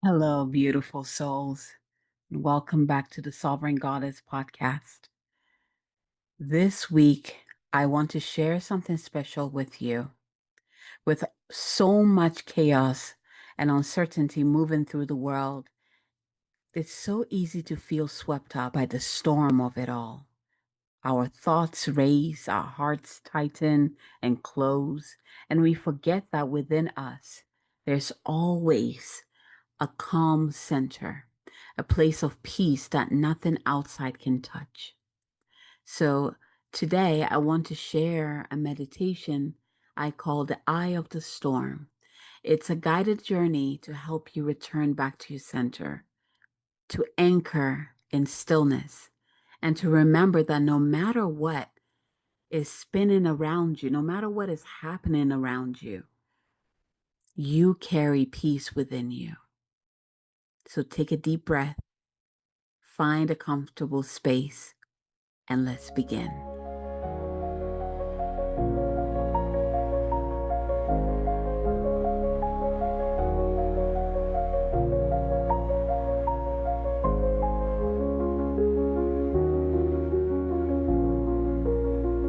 Hello, beautiful souls, and welcome back to the Sovereign Goddess podcast. This week, I want to share something special with you. With so much chaos and uncertainty moving through the world, it's so easy to feel swept up by the storm of it all. Our thoughts race, our hearts tighten and close, and we forget that within us, there's always a calm center, a place of peace that nothing outside can touch. So today I want to share a meditation I call the Eye of the Storm. It's a guided journey to help you return back to your center, to anchor in stillness, and to remember that no matter what is spinning around you, no matter what is happening around you, you carry peace within you. So take a deep breath. Find a comfortable space and let's begin.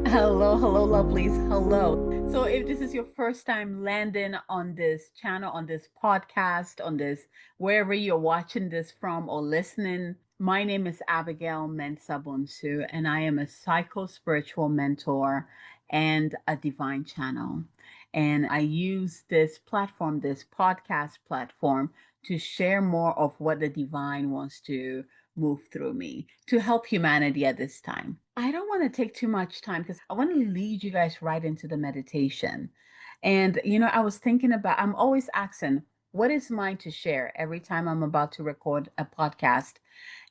Hello, lovelies. Hello. So, if this is your first time landing on this channel, on this podcast, on this, wherever you're watching this from or listening, my name is Abigail Mensah Bonsu, and I am a psycho spiritual mentor and a divine channel. And I use this platform, this podcast platform, to share more of what the divine wants to move through me to help humanity at this time. I don't want to take too much time because I want to lead you guys right into the meditation. And, I was thinking about, I'm always asking, what is mine to share every time I'm about to record a podcast?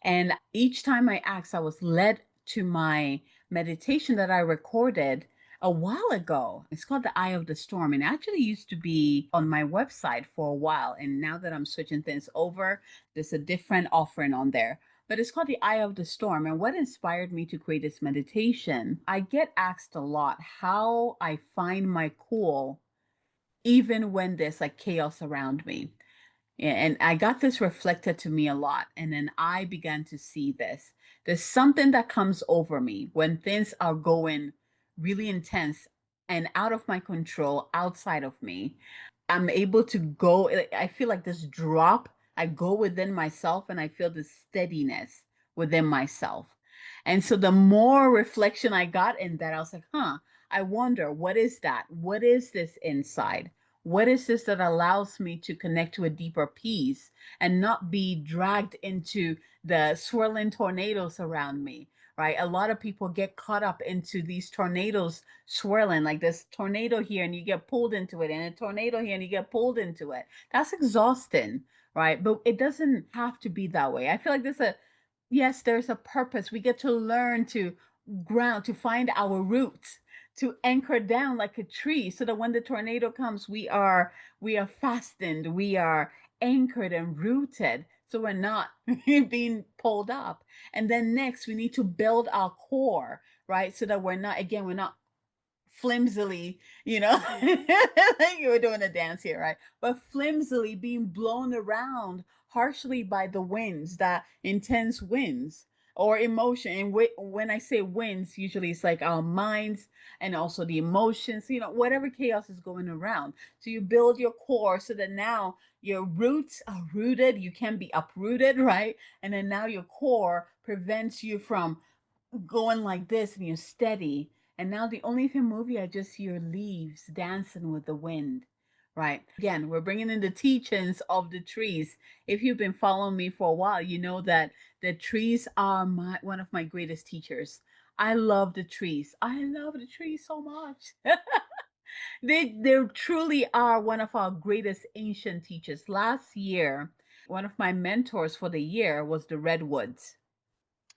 And each time I asked, I was led to my meditation that I recorded a while ago. It's called The Eye of the Storm, and it actually used to be on my website for a while. And now that I'm switching things over, there's a different offering on there. But it's called The Eye of the Storm. And what inspired me to create this meditation? I get asked a lot how I find my cool even when there's like chaos around me. And I got this reflected to me a lot. And then I began to see this. There's something that comes over me when things are going really intense and out of my control, outside of me. I'm able to go, I feel like this drop. I go within myself and I feel this steadiness within myself. And so the more reflection I got in that, I was like, I wonder, what is that? What is this inside? What is this that allows me to connect to a deeper peace and not be dragged into the swirling tornadoes around me? Right? A lot of people get caught up into these tornadoes swirling, like this tornado here, and you get pulled into it, and a tornado here, and you get pulled into it. That's exhausting, right? But it doesn't have to be that way. I feel like yes, there's a purpose. We get to learn to ground, to find our roots, to anchor down like a tree so that when the tornado comes, we are fastened, we are anchored and rooted. So we're not being pulled up. And then next we need to build our core, right? So that we're not flimsily, like you were doing a dance here, right? But flimsily being blown around harshly by the winds, that intense winds or emotion. And when I say winds, usually it's like our minds and also the emotions, whatever chaos is going around. So you build your core so that now your roots are rooted, you can be uprooted, right? And then now your core prevents you from going like this and you're steady. And now the only thing moving are just your leaves dancing with the wind, right? Again, we're bringing in the teachings of the trees. If you've been following me for a while, you know that the trees are one of my greatest teachers. I love the trees. I love the trees so much. They truly are one of our greatest ancient teachers. Last year, one of my mentors for the year was the redwoods,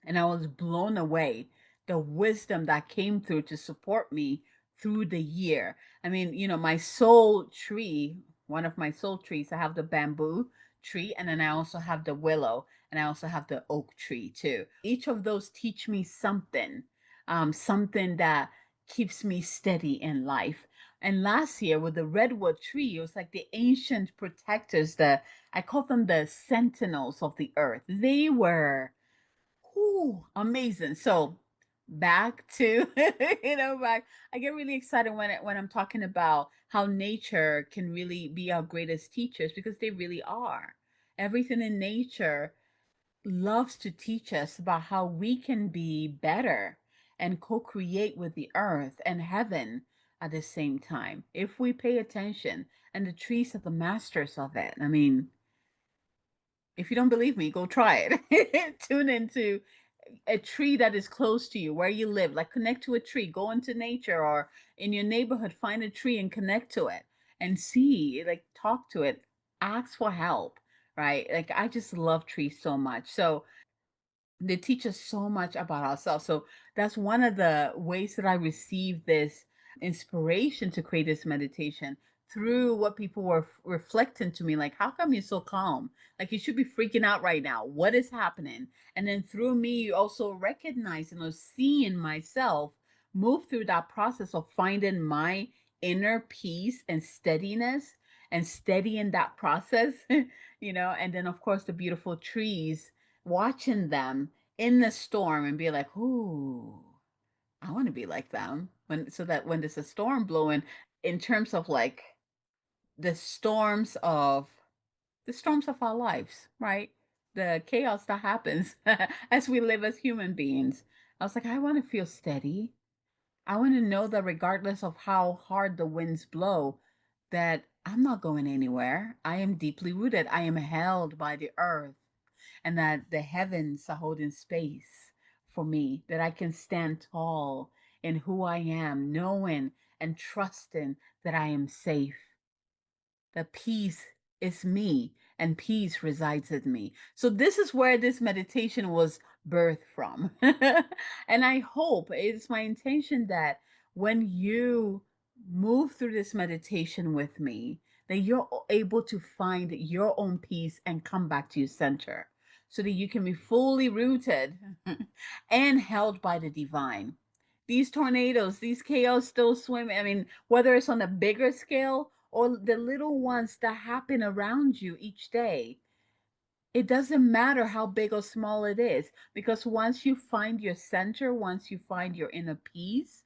and I was blown away the wisdom that came through to support me through the year. I mean, my soul tree, one of my soul trees, I have the bamboo tree, and then I also have the willow, and I also have the oak tree too. Each of those teach me something, something that keeps me steady in life. And last year with the redwood tree, it was like the ancient protectors, the I call them the sentinels of the earth. They were amazing. So back to back. I get really excited when I'm talking about how nature can really be our greatest teachers because they really are. Everything in nature loves to teach us about how we can be better and co-create with the earth and heaven at the same time if we pay attention. And the trees are the masters of it. I mean, if you don't believe me, go try it. Tune into a tree that is close to you where you live, like connect to a tree, go into nature or in your neighborhood, find a tree and connect to it and see, like talk to it, ask for help, right? Like I just love trees so much. So they teach us so much about ourselves. So that's one of the ways that I received this inspiration to create this meditation through what people were reflecting to me, like, how come you're so calm? Like, you should be freaking out right now. What is happening? And then through me, also recognizing or seeing myself move through that process of finding my inner peace and steadiness and steadying that process, and then, of course, the beautiful trees, watching them in the storm and be like, ooh, I want to be like them. So that when there's a storm blowing, in terms of like the storms of the storms of our lives, right? The chaos that happens as we live as human beings. I was like, I want to feel steady. I want to know that regardless of how hard the winds blow, that I'm not going anywhere. I am deeply rooted. I am held by the earth and that the heavens are holding space for me, that I can stand tall in who I am, knowing and trusting that I am safe. The peace is me and peace resides in me. So this is where this meditation was birthed from. And I hope it's my intention that when you move through this meditation with me, that you're able to find your own peace and come back to your center so that you can be fully rooted and held by the divine. These tornadoes, these chaos still swim. I mean, whether it's on a bigger scale or the little ones that happen around you each day, it doesn't matter how big or small it is, because once you find your center, once you find your inner peace,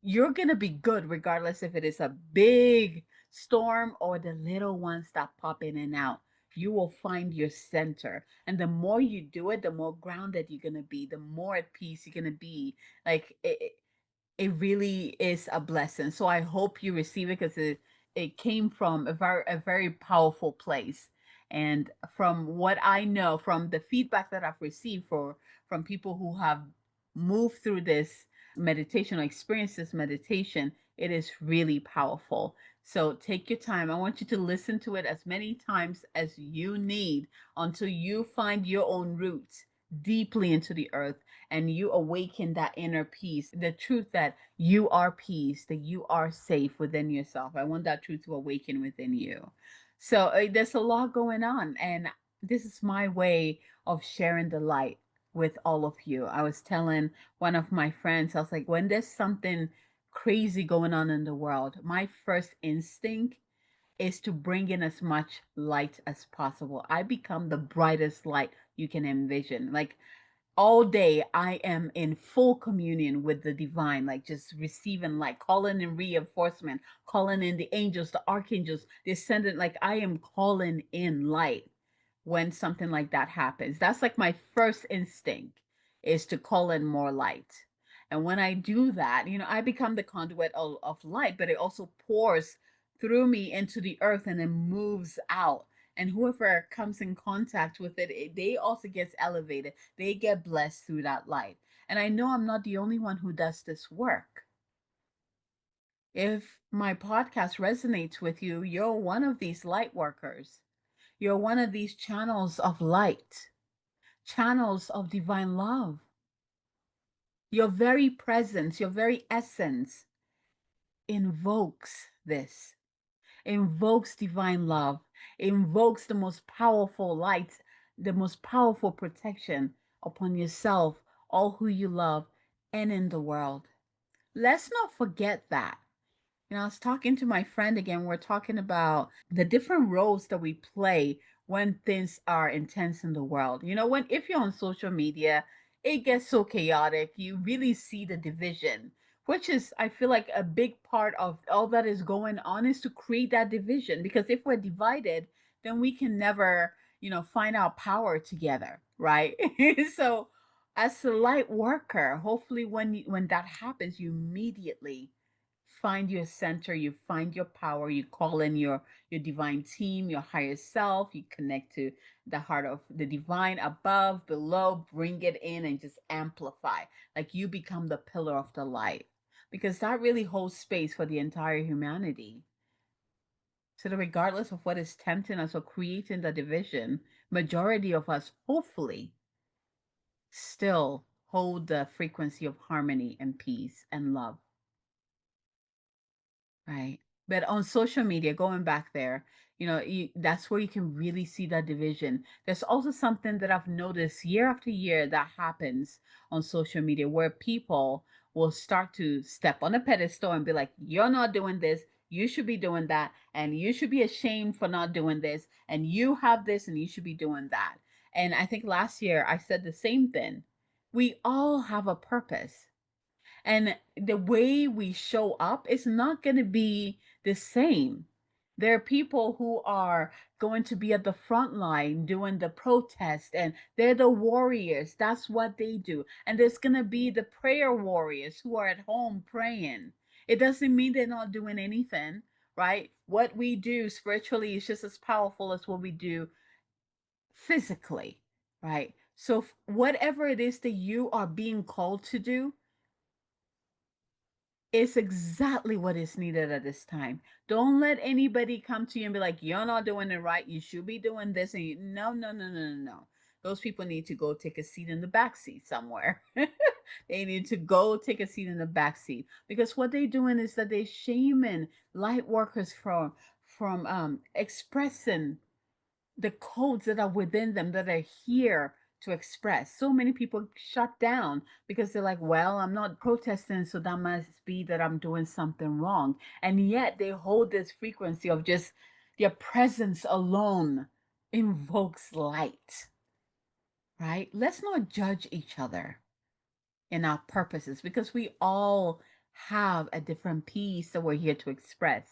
you're going to be good regardless if it is a big storm or the little ones that pop in and out. You will find your center. And the more you do it, the more grounded you're going to be, the more at peace you're going to be. Like it really is a blessing. So I hope you receive it because it came from a very powerful place. And from what I know, from the feedback that I've received from people who have moved through this meditation or experienced this meditation, it is really powerful. So take your time. I want you to listen to it as many times as you need until you find your own roots deeply into the earth and you awaken that inner peace, the truth that you are peace, that you are safe within yourself. I want that truth to awaken within you. So there's a lot going on, and this is my way of sharing the light with all of you. I was telling one of my friends, I was like, when there's something crazy going on in the world, my first instinct is to bring in as much light as possible. I become the brightest light you can envision. Like all day I am in full communion with the divine, like just receiving light, calling in reinforcement, calling in the angels, the archangels, the ascendant. Like I am calling in light when something like that happens. That's like my first instinct, is to call in more light. And when I do that, I become the conduit of light, but it also pours through me into the earth and then moves out. And whoever comes in contact with it, they also gets elevated. They get blessed through that light. And I know I'm not the only one who does this work. If my podcast resonates with you, you're one of these light workers. You're one of these channels of light, channels of divine love. Your very presence, your very essence invokes this, invokes divine love, invokes the most powerful light, the most powerful protection upon yourself, all who you love, and in the world. Let's not forget that. I was talking to my friend again. We're talking about the different roles that we play when things are intense in the world. When if you're on social media, it gets so chaotic. You really see the division, which is, I feel like, a big part of all that is going on is to create that division. Because if we're divided, then we can never, find our power together, right? So, as a light worker, hopefully, when that happens, you immediately find your center, you find your power, you call in your divine team, your higher self, you connect to the heart of the divine above, below, bring it in and just amplify. Like you become the pillar of the light, because that really holds space for the entire humanity. So that regardless of what is tempting us or creating the division, majority of us hopefully still hold the frequency of harmony and peace and love. Right. But on social media, going back there, that's where you can really see that division. There's also something that I've noticed year after year that happens on social media where people will start to step on a pedestal and be like, you're not doing this. You should be doing that. And you should be ashamed for not doing this. And you have this and you should be doing that. And I think last year I said the same thing. We all have a purpose, and the way we show up is not going to be the same. There are people who are going to be at the front line doing the protest, and they're the warriors. That's what they do. And there's going to be the prayer warriors who are at home praying. It doesn't mean they're not doing anything, right? What we do spiritually is just as powerful as what we do physically, right? So, whatever it is that you are being called to do, it's exactly what is needed at this time. Don't let anybody come to you and be like, you're not doing it right. You should be doing this. And no, no, no, no, no, no. Those people need to go take a seat in the back seat somewhere. They need to go take a seat in the back seat, because what they're doing is that they're shaming light workers from expressing the codes that are within them that are here to express. So many people shut down because they're like, well, I'm not protesting, so that must be that I'm doing something wrong. And yet they hold this frequency of just their presence alone invokes light, right? Let's not judge each other in our purposes, because we all have a different piece that we're here to express.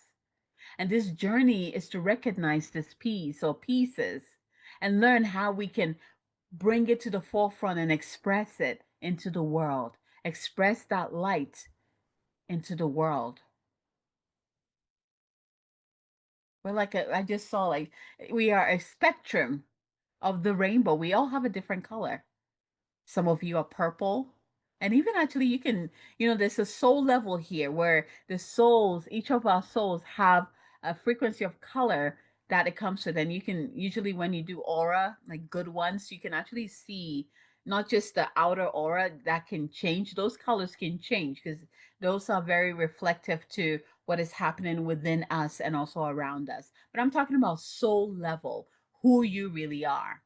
And this journey is to recognize this piece or pieces and learn how we can bring it to the forefront and express it into the world. Express that light into the world. We're like I just saw, like, we are a spectrum of the rainbow. We all have a different color. Some of you are purple. And even actually, you can, there's a soul level here where the souls, each of our souls have a frequency of color that it comes with. And you can usually, when you do aura, like good ones, you can actually see not just the outer aura that can change, those colors can change because those are very reflective to what is happening within us and also around us. But I'm talking about soul level, who you really are.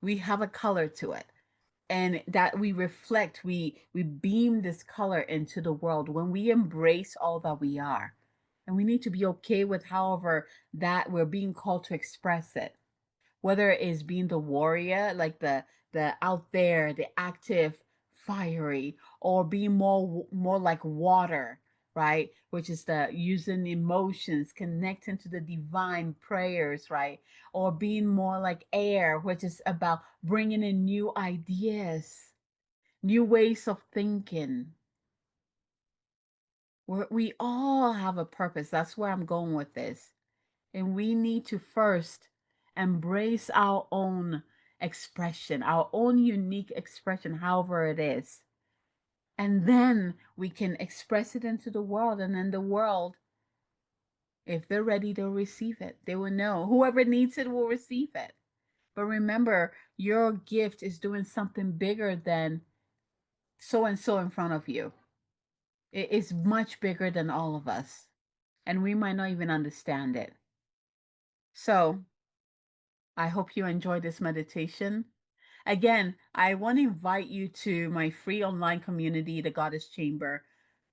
We have a color to it, and that we reflect, we beam this color into the world when we embrace all that we are. And we need to be okay with however that we're being called to express it, whether it is being the warrior, like the out there, the active, fiery, or being more like water, right? Which is the using emotions, connecting to the divine prayers, right? Or being more like air, which is about bringing in new ideas, new ways of thinking. We all have a purpose. That's where I'm going with this. And we need to first embrace our own expression, our own unique expression, however it is. And then we can express it into the world. And then the world, if they're ready, they'll receive it. They will know. Whoever needs it will receive it. But remember, your gift is doing something bigger than so and so in front of you. It is much bigger than all of us. And we might not even understand it. So I hope you enjoy this meditation. Again, I want to invite you to my free online community, the Goddess Chamber.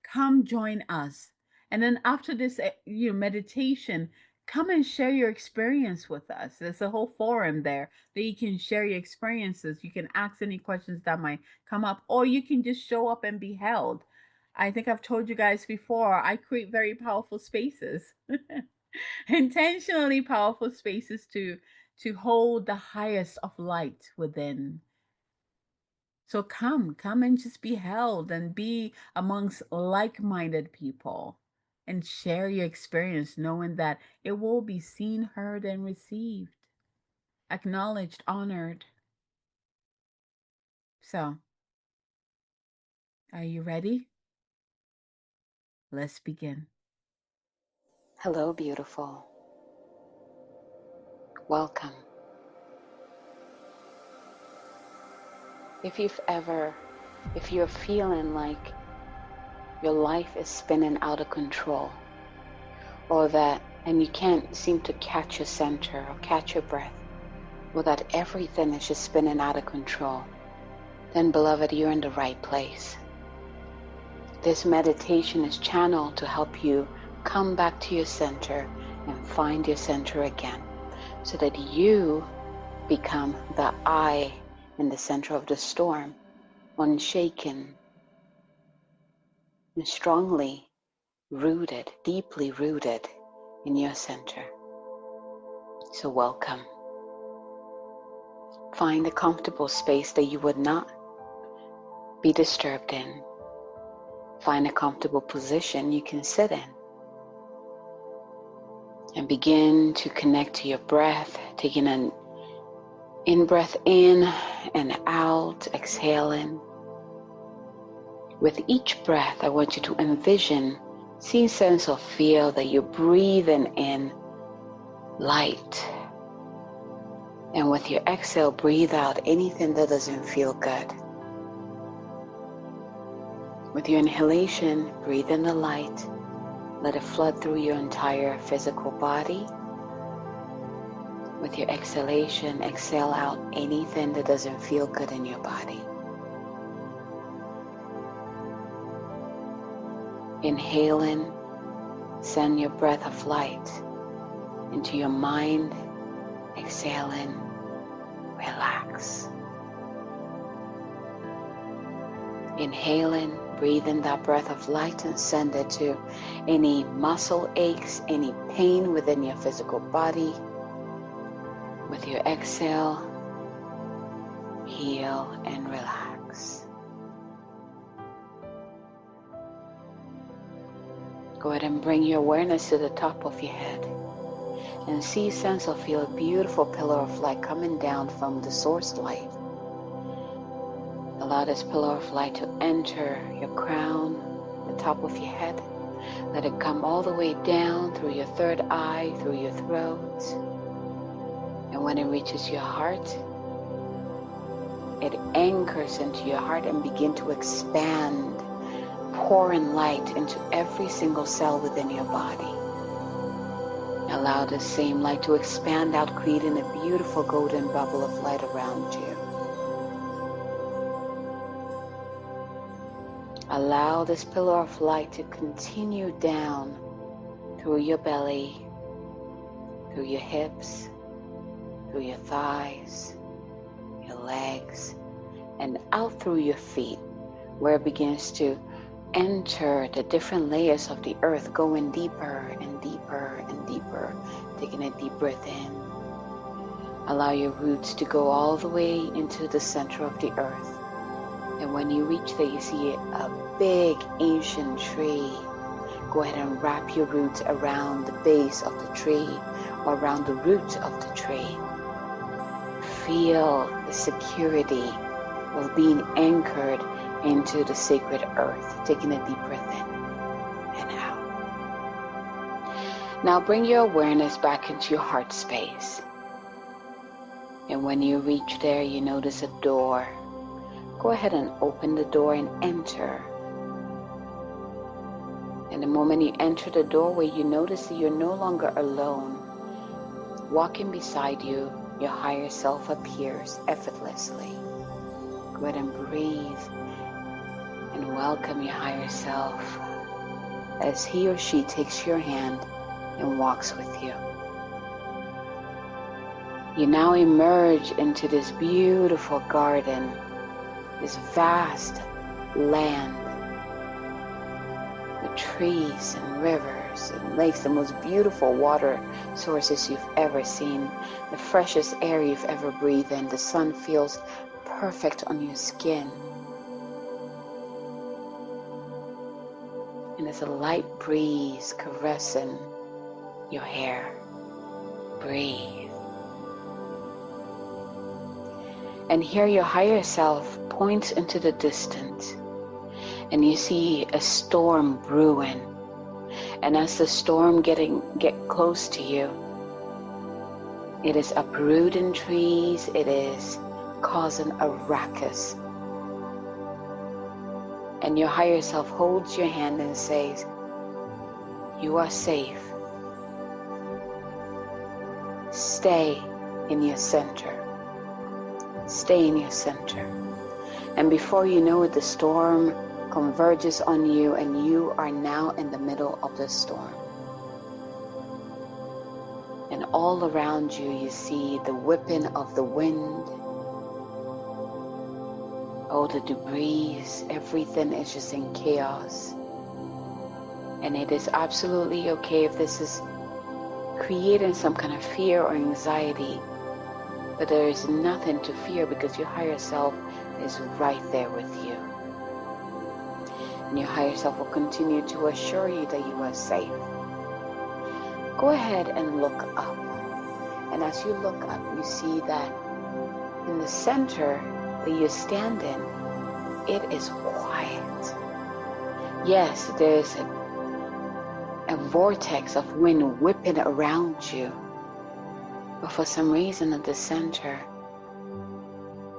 Come join us And then after this, meditation, come and share your experience with us. There's a whole forum there that you can share your experiences. You can ask any questions that might come up, or you can just show up and be held. I think I've told you guys before, I create very powerful spaces, intentionally powerful spaces to hold the highest of light within. So come and just be held and be amongst like-minded people and share your experience, knowing that it will be seen, heard, and received, acknowledged, honored. So, are you ready? Let's begin. Hello, beautiful. Welcome. If you're feeling like your life is spinning out of control, and you can't seem to catch your center or catch your breath, or that everything is just spinning out of control, then beloved, you're in the right place. This meditation is channeled to help you come back to your center and find your center again, so that you become the eye in the center of the storm, unshaken and strongly rooted, deeply rooted in your center. So welcome. Find a comfortable space that you would not be disturbed in. Find a comfortable position you can sit in. And begin to connect to your breath, taking an in-breath in and out, exhaling. With each breath, I want you to envision, see, sense, or feel that you're breathing in light. And with your exhale, breathe out anything that doesn't feel good. With your inhalation, breathe in the light. Let it flood through your entire physical body. With your exhalation, exhale out anything that doesn't feel good in your body. Inhaling, send your breath of light into your mind. Exhaling, relax. Inhaling, breathe in that breath of light and send it to any muscle aches, any pain within your physical body. With your exhale, heal and relax. Go ahead and bring your awareness to the top of your head and see, sense, or feel a beautiful pillar of light coming down from the source light. Allow this pillar of light to enter your crown, the top of your head. Let it come all the way down through your third eye, through your throat. And when it reaches your heart, it anchors into your heart and begins to expand, pouring light into every single cell within your body. Allow the same light to expand out, creating a beautiful golden bubble of light around you. Allow this pillar of light to continue down through your belly, through your hips, through your thighs, your legs, and out through your feet, where it begins to enter the different layers of the earth, going deeper and deeper and deeper, taking a deep breath in. Allow your roots to go all the way into the center of the earth. And when you reach there, you see a big ancient tree. Go ahead and wrap your roots around the base of the tree or around the roots of the tree. Feel the security of being anchored into the sacred earth, taking a deep breath in and out. Now bring your awareness back into your heart space. And when you reach there, you notice a door. Go ahead and open the door and enter. And the moment you enter the doorway, you notice that you're no longer alone. Walking beside you, your higher self appears effortlessly. Go ahead and breathe and welcome your higher self as he or she takes your hand and walks with you. You now emerge into this beautiful garden, this vast land with trees and rivers and lakes, the most beautiful water sources you've ever seen, the freshest air you've ever breathed in. The sun feels perfect on your skin. And there's a light breeze caressing your hair. Breathe. And here your higher self points into the distance, and you see a storm brewing. And as the storm get close to you, it is uprooting trees, it is causing a ruckus. And your higher self holds your hand and says, "You are safe. Stay in your center. Stay in your center." And before you know it, the storm converges on you, and you are now in the middle of the storm. And all around you, you see the whipping of the wind. Oh, the debris, everything is just in chaos. And it is absolutely okay if this is creating some kind of fear or anxiety, but there is nothing to fear because your higher self is right there with you. And your higher self will continue to assure you that you are safe. Go ahead and look up. And as you look up, you see that in the center that you stand in, it is quiet. Yes, there's a vortex of wind whipping around you, but for some reason at the center,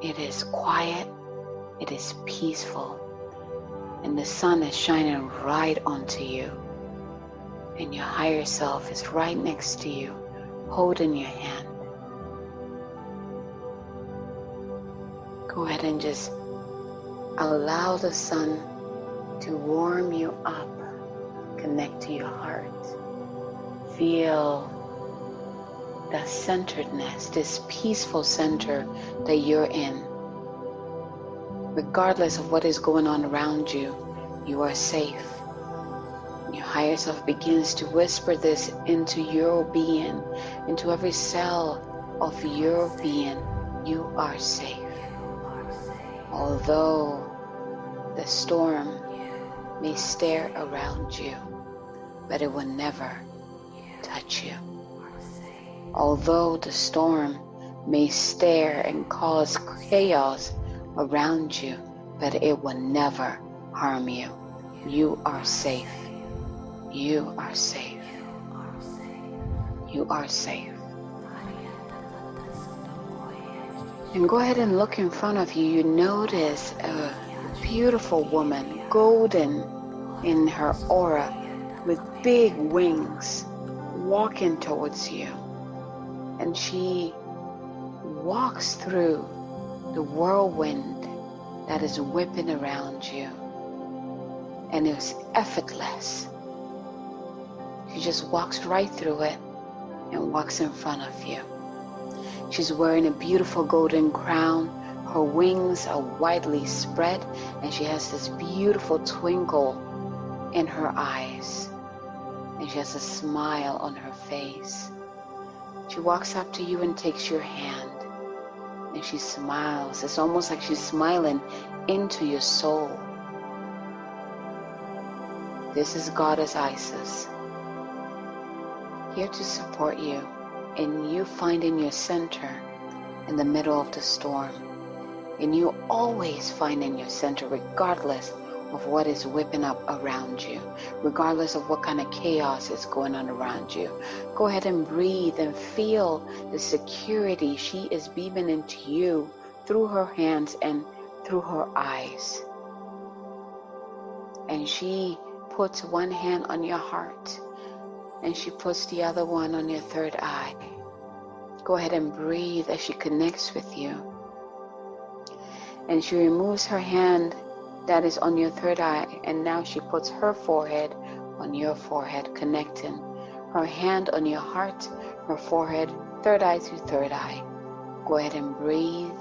it is quiet, it is peaceful, and the sun is shining right onto you, and your higher self is right next to you, holding your hand. Go ahead and just allow the sun to warm you up. Connect to your heart. Feel that centeredness, this peaceful center that you're in. Regardless of what is going on around you, you are safe. Your higher self begins to whisper this into your being, into every cell of your being. You are safe. Although the storm may stare around you, but it will never touch you. Although the storm may stare and cause chaos around you, but it will never harm you. You are safe. You are safe. You are safe. And go ahead and look in front of you. You notice a beautiful woman, golden in her aura, with big wings, walking towards you. And she walks through the whirlwind that is whipping around you. And it's effortless. She just walks right through it and walks in front of you. She's wearing a beautiful golden crown. Her wings are widely spread, and she has this beautiful twinkle in her eyes. And she has a smile on her face. She walks up to you and takes your hand, and she smiles. It's almost like she's smiling into your soul. This is Goddess Isis, here to support you in you finding your center in the middle of the storm. And you always find in your center regardless of what is whipping up around you, regardless of what kind of chaos is going on around you. Go ahead and breathe and feel the security she is beaming into you through her hands and through her eyes. And she puts one hand on your heart, and she puts the other one on your third eye. Go ahead and breathe as she connects with you. And she removes her hand that is on your third eye, and now she puts her forehead on your forehead, connecting her hand on your heart, her forehead, third eye to third eye. Go ahead and breathe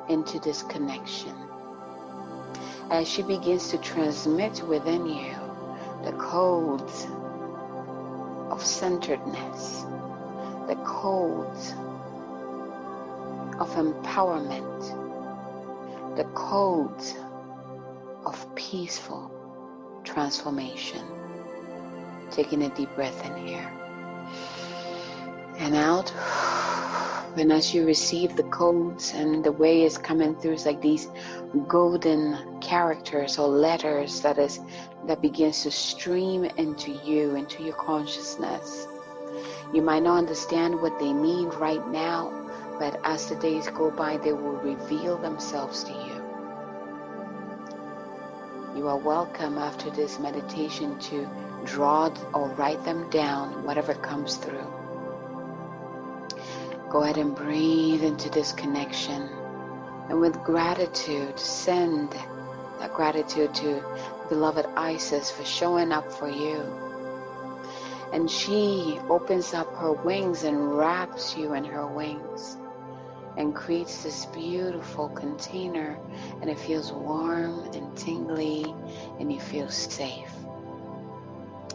into this connection. As she begins to transmit within you the codes of centeredness, the codes of empowerment, the codes of peaceful transformation. Taking a deep breath in here and out. And as you receive the codes and the way it's coming through, it's like these golden characters or letters that begins to stream into you, into your consciousness. You might not understand what they mean right now, but as the days go by, they will reveal themselves to you. You are welcome after this meditation to draw or write them down, whatever comes through. Go ahead and breathe into this connection, and with gratitude, send that gratitude to beloved Isis for showing up for you. And she opens up her wings and wraps you in her wings and creates this beautiful container, and it feels warm and tingly and you feel safe.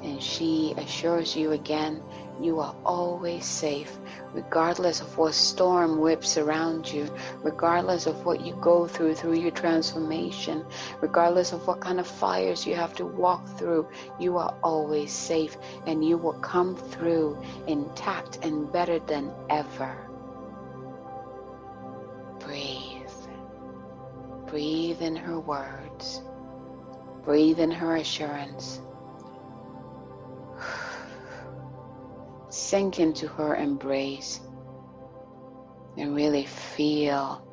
And she assures you again, you are always safe, regardless of what storm whips around you, regardless of what you go through your transformation, regardless of what kind of fires you have to walk through, you are always safe, and you will come through intact and better than ever. Breathe. Breathe in her words. Breathe in her assurance. Sink into her embrace and really feel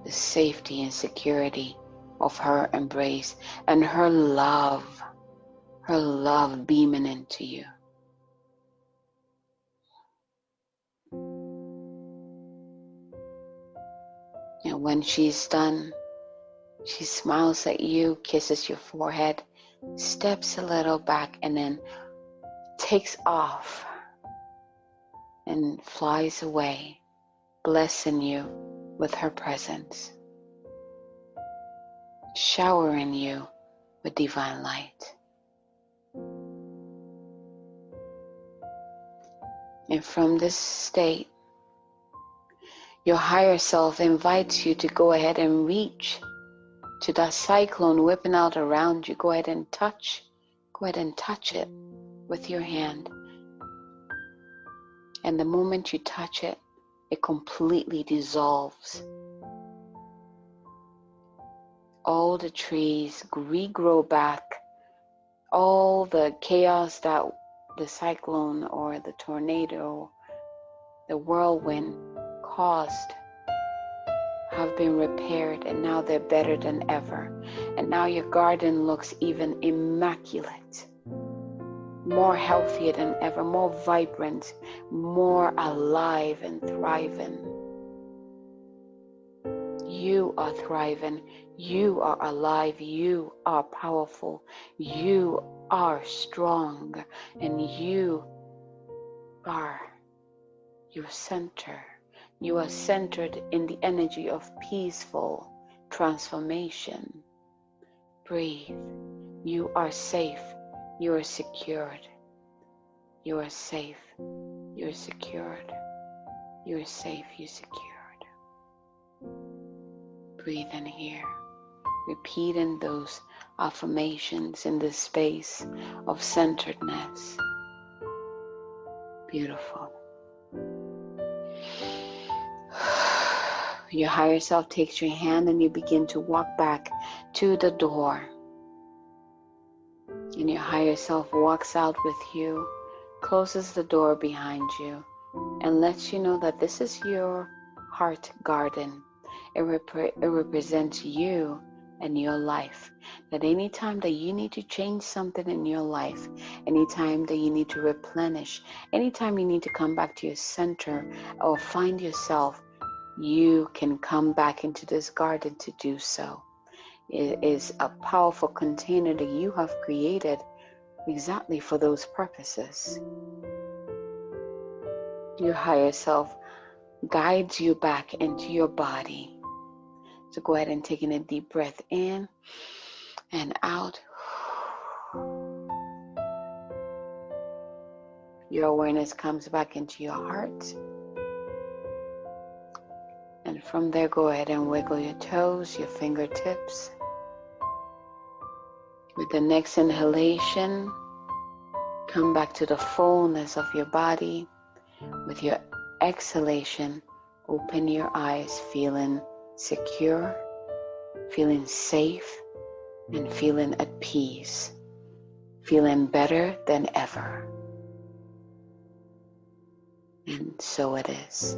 the safety and security of her embrace and her love beaming into you. And when she's done, she smiles at you, kisses your forehead, steps a little back, and then takes off and flies away, blessing you with her presence, showering you with divine light. And from this state, your higher self invites you to go ahead and reach to that cyclone whipping out around you. Go ahead and touch it with your hand. And the moment you touch it, it completely dissolves. All the trees regrow back. All the chaos that the cyclone or the tornado, the whirlwind caused have been repaired, and now they're better than ever. And now your garden looks even immaculate. More healthier than ever, more vibrant, more alive and thriving. You are thriving, you are alive, you are powerful, you are strong, and you are your center. You are centered in the energy of peaceful transformation. Breathe. You are safe. You are secured. You are safe. You are secured. You are safe. You are secured. Breathe in here. Repeating those affirmations in this space of centeredness. Beautiful. Your higher self takes your hand and you begin to walk back to the door. And your higher self walks out with you, closes the door behind you, and lets you know that this is your heart garden. It represents you and your life. That anytime that you need to change something in your life, anytime that you need to replenish, anytime you need to come back to your center or find yourself, you can come back into this garden to do so. It is a powerful container that you have created exactly for those purposes. Your higher self guides you back into your body. So go ahead and take in a deep breath in and out. Your awareness comes back into your heart. And from there, go ahead and wiggle your toes, your fingertips. With the next inhalation, come back to the fullness of your body. With your exhalation, open your eyes, feeling secure, feeling safe, and feeling at peace, feeling better than ever. And so it is.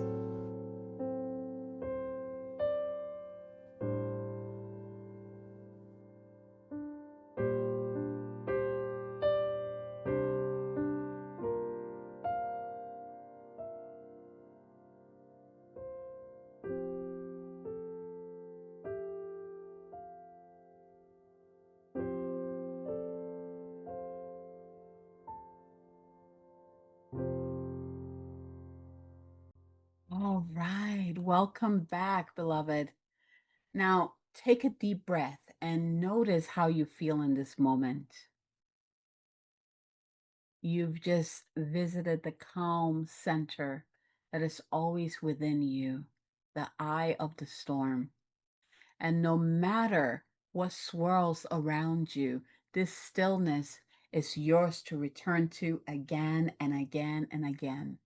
All right. Welcome back, beloved. Now, take a deep breath and notice how you feel in this moment. You've just visited the calm center that is always within you, the eye of the storm. And no matter what swirls around you, this stillness is yours to return to again and again and again.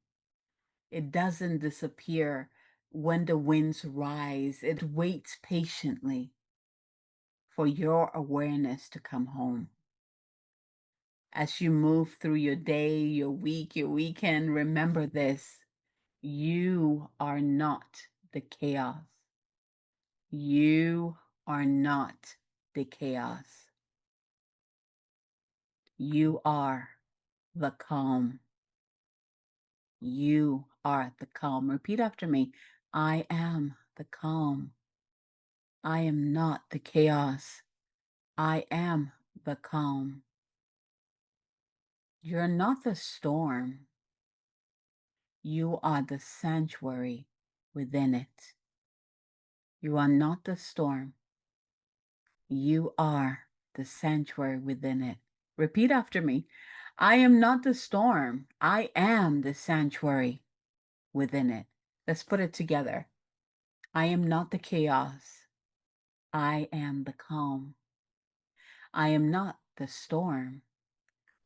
It doesn't disappear when the winds rise, it waits patiently for your awareness to come home. As you move through your day, your week, your weekend, remember this: you are not the chaos. You are not the chaos. You are the calm. You are the calm. Repeat after me. I am the calm. I am not the chaos. I am the calm. You're not the storm. You are the sanctuary within it. You are not the storm. You are the sanctuary within it. Repeat after me. I am not the storm. I am the sanctuary within it. Let's put it together. I am not the chaos. I am the calm. I am not the storm.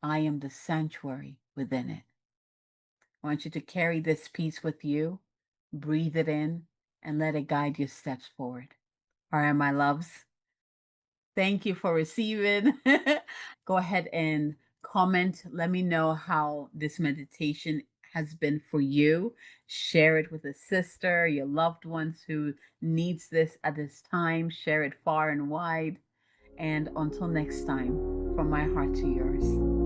I am the sanctuary within it. I want you to carry this peace with you, breathe it in, and let it guide your steps forward. All right, my loves. Thank you for receiving. Go ahead and comment. Let me know how this meditation has been for you. Share it with a sister, your loved ones who needs this at this time. Share it far and wide. And until next time, from my heart to yours.